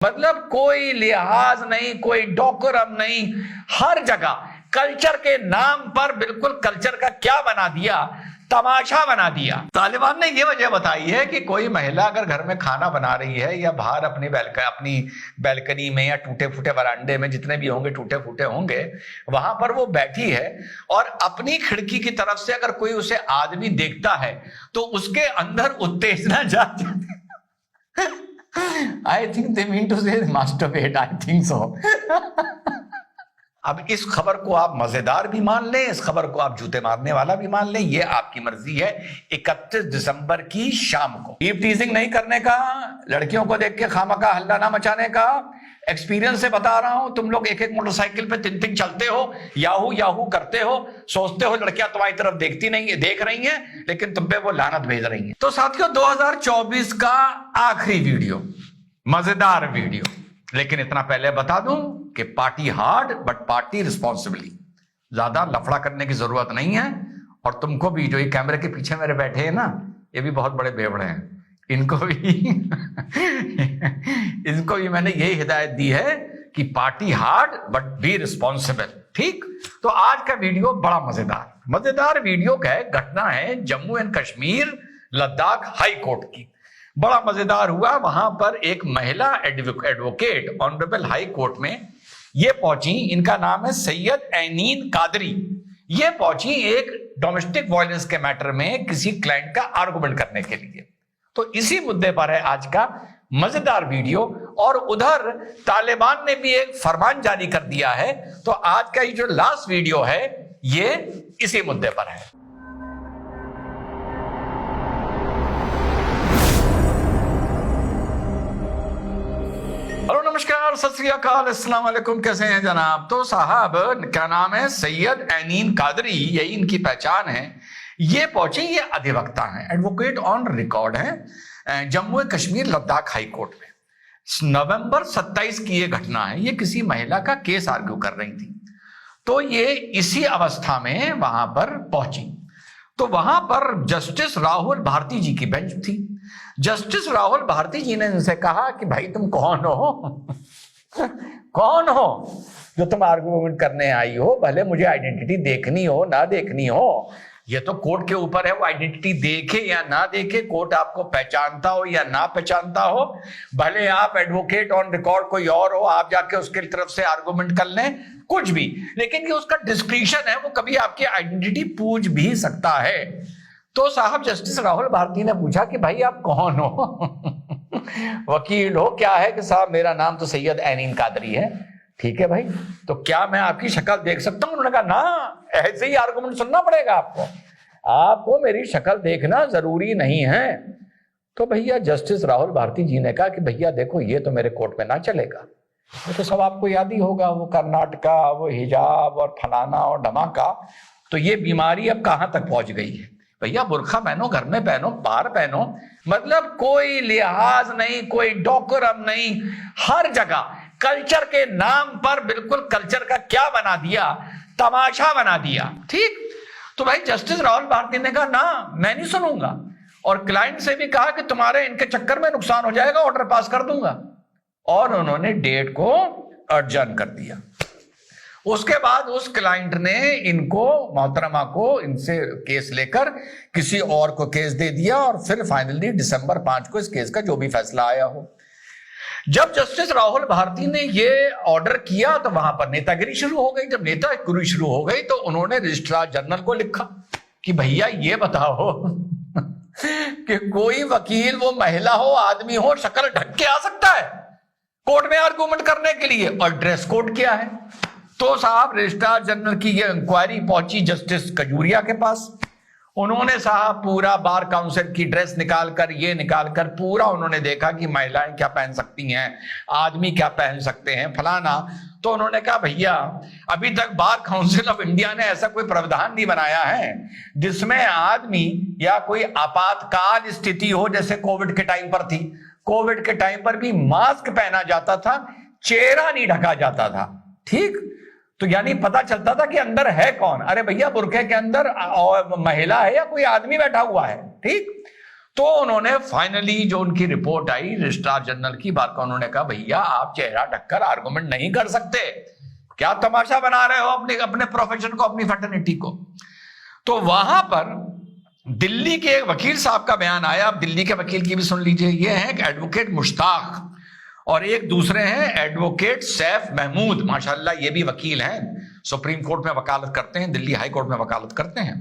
मतलब कोई लिहाज नहीं, कोई डोकरम नहीं, हर जगह कल्चर के नाम पर बिल्कुल कल्चर का क्या बना दिया, तमाशा बना दिया। तालिबान ने यह वजह बताई है कि कोई महिला अगर घर में खाना बना रही है या बाहर अपनी बैल्कनी में या टूटे फूटे वरांडे में, जितने भी होंगे टूटे फूटे होंगे, वहां पर वो बैठी है और अपनी खिड़की की तरफ से अगर कोई उसे आदमी देखता है तो उसके अंदर उत्तेजना जाती है। I think they mean to say masturbate, I think so. अब इस खबर को आप मजेदार भी मान लें, इस खबर को आप जूते मारने वाला भी मान लें, ये आपकी मर्जी है। 31 दिसंबर की शाम को ईव टीजिंग नहीं करने का, लड़कियों को देख के खामखा हल्ला ना मचाने का। एक्सपीरियंस से बता रहा हूं, तुम लोग एक एक मोटरसाइकिल पे 3 चलते हो, याहू याहू करते हो, सोचते हो लड़कियां तुम्हारी तरफ देखती नहीं है, देख रही हैं, लेकिन तुम पे वो लानत भेज रही हैं। तो साथियों, 2024 का आखिरी वीडियो, मजेदार वीडियो। लेकिन इतना पहले बता दूं कि party hard but party responsibly. ज्यादा लफड़ा करने की जरूरत नहीं है। और तुमको भी, जो ये कैमरे के पीछे मेरे बैठे हैं ना, ये भी बहुत बड़े बेवड़े हैं, इनको भी मैंने यही हिदायत दी है कि party hard but be responsible. ठीक, तो आज का वीडियो बड़ा मजेदार वीडियो का है। घटना है Jammu and Kashmir Ladakh high court की। बड़ा मजेदार हुआ। वहां पर एक महिला एडवोकेट ऑनरेबल हाई कोर्ट में ये पहुंची, इनका नाम है सैयद ऐनीन कादरी। ये पहुंची एक डोमेस्टिक वायलेंस के मैटर में किसी क्लाइंट का आर्गुमेंट करने के लिए। तो इसी मुद्दे पर है आज का मजेदार वीडियो। और उधर तालिबान ने भी एक फरमान जारी कर दिया है। तो आज का ये जो लास्ट वीडियो है ये इसी मुद्दे पर है। हेलो, नमस्कार, सत श्री अकाल, अस्सलाम वालेकुम। कैसे हैं जनाब? तो साहब, क्या नाम है, सैयद ऐनीन कादरी, यही इनकी पहचान है। ये पहुंचे, ये अधिवक्ता हैं, एडवोकेट ऑन रिकॉर्ड हैं Jammu and Kashmir Ladakh high court में। नवंबर 27 की ये घटना है। ये किसी महिला का केस आर्ग्यू कर रही थी। तो ये इसी अवस्था में वहां पर पहुंची। तो वहां पर जस्टिस राहुल भारती जी की बेंच थी। जस्टिस राहुल भारती जी ने इनसे कहा कि भाई तुम कौन हो? कौन हो जो तुम आर्गुमेंट करने आई हो? भले मुझे आइडेंटिटी देखनी हो ना देखनी हो, ये तो कोर्ट के ऊपर है। वो आइडेंटिटी देखे या ना देखे, कोर्ट आपको पहचानता हो या ना पहचानता हो, भले आप एडवोकेट ऑन रिकॉर्ड कोई और हो, आप जाके उसके तरफ से आर्गुमेंट कर लें, कुछ भी, लेकिन ये उसका डिस्क्रिशन है, वो कभी आपकी आइडेंटिटी पूछ भी सकता है। तो साहब, जस्टिस राहुल भारती ने पूछा कि भाई आप कौन हो? वकील हो? क्या है कि साहब मेरा नाम तो सैयद ऐनीन कादरी है। ठीक है भाई, तो क्या मैं आपकी शक्ल देख सकता हूं? उन्होंने कहा ना, ऐसे ही आर्गुमेंट सुनना पड़ेगा आपको मेरी शक्ल देखना जरूरी नहीं है। तो भैया जस्टिस राहुल भारती जी ने कहा कि भैया देखो, ये तो मेरे कोर्ट में ना चलेगा। ये तो सब आपको याद ही होगा, वो कर्नाटका, वो हिजाब और फलाना और धमाका। तो ये बीमारी अब कहां तक पहुंच गई है? भैया बुर्खा पहनो, घर में पहनो, बाहर पहनो, मतलब कोई लिहाज नहीं, कोई डोकरम नहीं, हर जगह कल्चर के नाम पर बिल्कुल कल्चर का क्या बना दिया, तमाशा बना दिया। ठीक, तो भाई जस्टिस राहुल भारती ने कहा ना, मैं नहीं सुनूंगा। और क्लाइंट से भी कहा कि तुम्हारे इनके चक्कर में नुकसान हो जाएगा, ऑर्डर पास कर दूंगा। और उन्होंने डेट को अर्जन कर दिया। उसके बाद उस क्लाइंट ने इनको, मोहतरमा को, इनसे केस लेकर किसी और को केस दे दिया। और फिर फाइनली दिसंबर 5 को इस केस का जो भी फैसला आया हो। जब जस्टिस राहुल भारती ने ये ऑर्डर किया तो वहां पर नेतागिरी शुरू हो गई। जब नेतागिरी शुरू हो गई तो उन्होंने रजिस्ट्रार जनरल को लिखा कि भैया ये बताओ कि कोई वकील, वो महिला हो आदमी हो, शक्ल ढक के आ सकता है कोर्ट में आर्गुमेंट करने के लिए? और ड्रेस कोड क्या है? तो साहब, रजिस्ट्रार जनरल की ये इंक्वायरी पहुंची जस्टिस कजूरिया के पास। उन्होंने साहब पूरा बार काउंसिल की ड्रेस निकालकर पूरा उन्होंने देखा कि महिलाएं क्या पहन सकती हैं, आदमी क्या पहन सकते हैं, फलाना। तो उन्होंने कहा भैया, अभी तक बार काउंसिल ऑफ इंडिया ने ऐसा कोई प्रावधान नहीं बनाया है जिसमें आदमी या कोई आपातकाल स्थिति हो, जैसे कोविड के टाइम पर थी। कोविड के टाइम पर भी मास्क पहना जाता था, चेहरा नहीं ढका जाता था। ठीक, तो यानी पता चलता था कि अंदर है कौन। अरे भैया, बुरखे के अंदर महिला है या कोई आदमी बैठा हुआ है। ठीक, तो उन्होंने फाइनली जो उनकी रिपोर्ट आई रजिस्ट्रार जनरल की बार का, उन्होंने कहा भैया आप चेहरा ढककर आर्गुमेंट नहीं कर सकते, क्या तमाशा बना रहे हो अपने अपने प्रोफेशन को, अपनी फैटर्निटी को। तो वहां पर दिल्ली के एक वकील साहब का बयान आया। अब दिल्ली के वकील की भी सुन लीजिए। ये है एडवोकेट मुश्ताक और एक दूसरे हैं एडवोकेट सैफ महमूद। माशाल्लाह ये भी वकील हैं, सुप्रीम कोर्ट में वकालत करते हैं, दिल्ली हाई कोर्ट में वकालत करते हैं।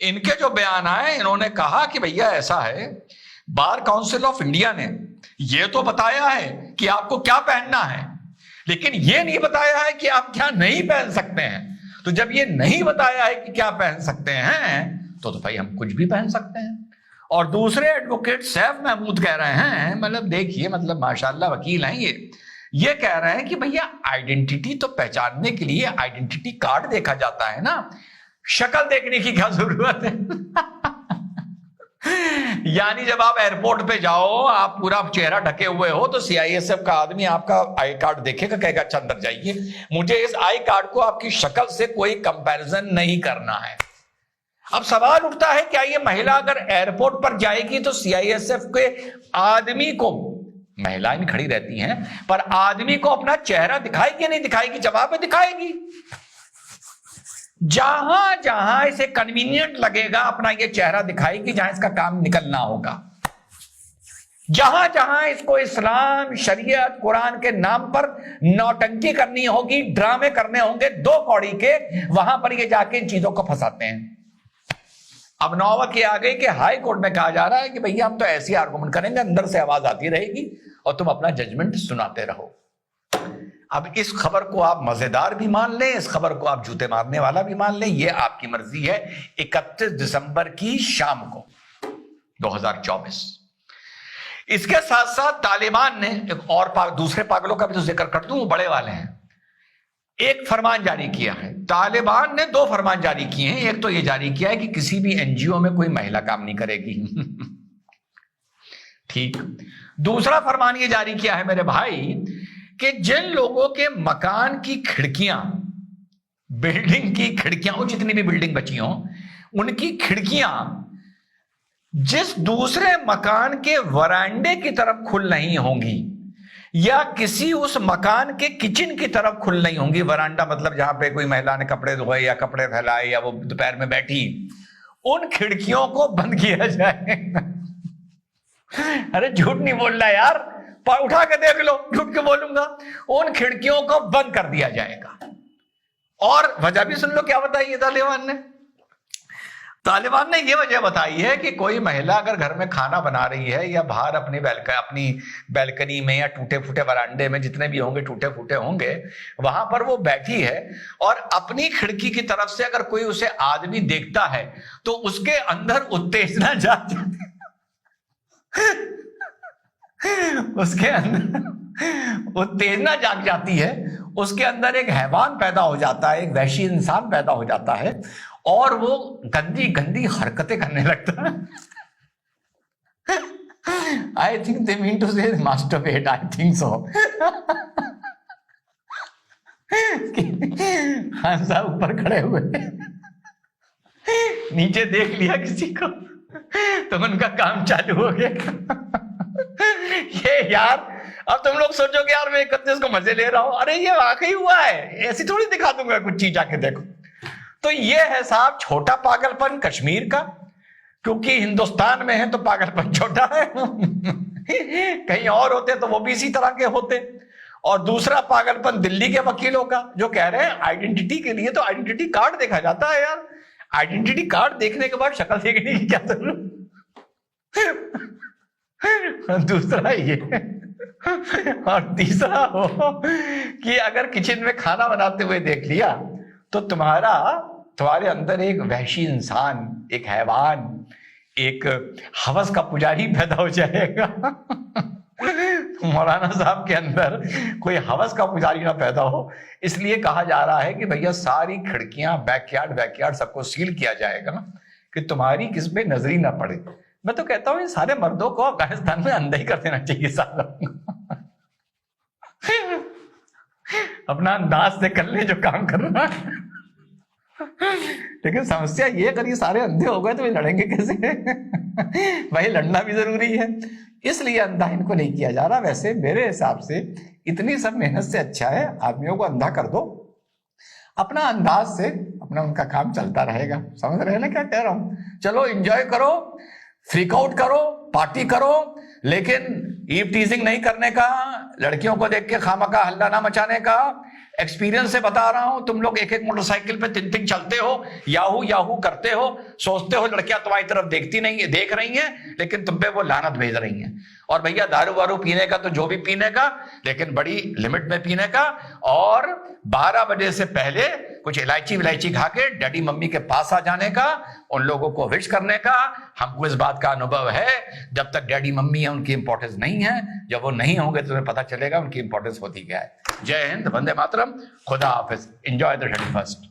इनके जो बयान आए, इन्होंने कहा कि भैया ऐसा है, बार काउंसिल ऑफ इंडिया ने ये तो बताया है कि आपको क्या पहनना है, लेकिन ये नहीं बताया है कि आप क्या नहीं पहन सकते हैं। तो जब ये नहीं बताया है कि क्या पहन सकते हैं, तो भाई हम कुछ भी पहन सकते हैं। और दूसरे एडवोकेट सैफ महमूद कह रहे हैं, मतलब देखिए, मतलब माशाल्लाह वकील हैं ये कह रहे हैं कि भैया आइडेंटिटी तो पहचानने के लिए आइडेंटिटी कार्ड देखा जाता है ना, शक्ल देखने की क्या जरूरत है। यानी जब आप एयरपोर्ट पे जाओ, आप पूरा चेहरा ढके हुए हो, तो सीआईएसएफ का आदमी आपका आई कार्ड देखेगा, कहेगा अच्छा अंदर जाइए, मुझे इस आई कार्ड को आपकी शक्ल से कोई कंपैरिजन नहीं करना है। अब सवाल उठता है, क्या ये महिला अगर एयरपोर्ट पर जाएगी तो सीआईएसएफ के आदमी को, महिलाएं खड़ी रहती हैं, पर आदमी को अपना चेहरा दिखाएगी नहीं दिखाएगी? जवाब में दिखाएगी। जहां जहां इसे कन्वीनियंट लगेगा अपना ये चेहरा दिखाएगी, जहां इसका काम निकलना होगा। जहां जहां इसको इस्लाम, शरीयत, कुरान के नाम पर नौटंकी करनी होगी, ड्रामे करने होंगे दो कौड़ी के, वहां पर ये जाके इन चीजों को फंसाते हैं। अब नौबत ये आ गई कि हाई कोर्ट में कहा जा रहा है कि भैया हम तो ऐसी आर्गुमेंट करेंगे, अंदर से आवाज आती रहेगी और तुम अपना जजमेंट सुनाते रहो। अब इस खबर को आप मजेदार भी मान लें, इस खबर को आप जूते मारने वाला भी मान लें, ये आपकी मर्जी है। 31 दिसंबर की शाम को 2024। इसके साथ साथ तालिबान ने एक और दूसरे पागलों का भी तो जिक्र कर दूं, वो बड़े वाले हैं, एक फरमान जारी किया है। तालिबान ने 2 फरमान जारी किए हैं। एक तो यह जारी किया है कि किसी भी एनजीओ में कोई महिला काम नहीं करेगी। ठीक। दूसरा फरमान यह जारी किया है मेरे भाई कि जिन लोगों के मकान की खिड़कियां, बिल्डिंग की खिड़कियां, वो जितनी भी बिल्डिंग बची हो, उनकी खिड़कियां जिस दूसरे मकान के वरांडे की तरफ खुल नहीं होंगी या किसी उस मकान के किचन की तरफ खुल नहीं होंगी, वरांडा मतलब जहां पे कोई महिला ने कपड़े धोए या कपड़े फैलाए या वो दोपहर में बैठी, उन खिड़कियों को बंद किया जाए। अरे झूठ नहीं बोल रहा यार, उठा के देख लो, झूठ क्यों बोलूंगा। उन खिड़कियों को बंद कर दिया जाएगा। और वजह भी सुन लो क्या बताई तालिबान ने यह वजह बताई है कि कोई महिला अगर घर में खाना बना रही है या बाहर अपनी बैल्कनी में या टूटे फूटे वरांडे में, जितने भी होंगे टूटे फूटे होंगे, वहां पर वो बैठी है और अपनी खिड़की की तरफ से अगर कोई उसे आदमी देखता है तो उसके अंदर उत्तेजना जाग उसके अंदर उत्तेजना जाग जाती है, उसके अंदर एक हैवान पैदा हो जाता है, एक वहशी इंसान पैदा हो जाता है और वो गंदी गंदी हरकतें करने लगता है। I think they mean to say masturbate, I think so. Khan Sahab ऊपर खड़े हुए, नीचे देख लिया किसी को तो उनका काम चालू हो गया। ये यार, अब तुम लोग सोचोगे यार मैं 31 को मजे ले रहा हूं, अरे ये वाकई हुआ है, ऐसी थोड़ी दिखा दूंगा कुछ चीज, आके देखो। तो ये है साहब छोटा पागलपन कश्मीर का, क्योंकि हिंदुस्तान में है तो पागलपन छोटा है। कहीं और होते तो वो भी इसी तरह के होते। और दूसरा पागलपन दिल्ली के वकीलों का, जो कह रहे हैं आइडेंटिटी के लिए तो आइडेंटिटी कार्ड देखा जाता है यार, आइडेंटिटी कार्ड देखने के बाद शक्ल देखने की क्या जरूरत। दूसरा ये और तीसरा हो कि अगर किचन में खाना बनाते हुए देख लिया तो तुम्हारे अंदर एक वहशी इंसान, एक हैवान, एक हवस का पुजारी पैदा हो जाएगा। मौलाना साहब के अंदर कोई हवस का पुजारी ना पैदा हो, इसलिए कहा जा रहा है कि भैया सारी खिड़कियां, बैकयार्ड सबको सील किया जाएगा ना, कि तुम्हारी किस पे नजरी ना पड़े। मैं तो कहता हूं ये सारे मर्दों को अफगानिस्तान में अंधा ही कर देना चाहिए सारा। अपना अंदाज से कर ले जो काम कर रहा है। लेकिन समस्या ये, अगर ये सारे अंधे हो गए तो ये लड़ेंगे कैसे? भाई लड़ना भी जरूरी है, इसलिए अंधा इनको नहीं किया जा रहा। वैसे मेरे हिसाब से इतनी सब मेहनत से अच्छा है आदमियों को अंधा कर दो, अपना अंदाज से अपना उनका काम चलता रहेगा। समझ रहे हैं ना क्या कह रहा हूं? चलो एंजॉय करो, फ्रीक आउट करो, पार्टी करो, लेकिन ईव टीजिंग नहीं करने का, लड़कियों को देख के खामखा हल्ला ना मचाने का। एक्सपीरियंस से बता रहा हूं, तुम लोग एक एक मोटरसाइकिल पे तीन तीन चलते हो, याहू याहू करते हो, सोचते हो लड़कियां तुम्हारी तरफ देखती नहीं है, देख रही हैं, लेकिन तुम पे वो लानत भेज रही हैं। और भैया दारू वारू पीने का तो जो भी पीने का, लेकिन बड़ी लिमिट में पीने का, और 12 बजे से पहले कुछ इलायची विलायची खा के डैडी मम्मी के पास आ जाने का, उन लोगों को विश करने का। हमको इस बात का अनुभव है, जब तक डैडी मम्मी है उनकी इंपॉर्टेंस नहीं है, जब वो नहीं होंगे तो तुम्हें पता चलेगा उनकी इंपॉर्टेंस होती क्या है। जय हिंद, वंदे मातरम, खुदा हाफिज, एंजॉय द 31st।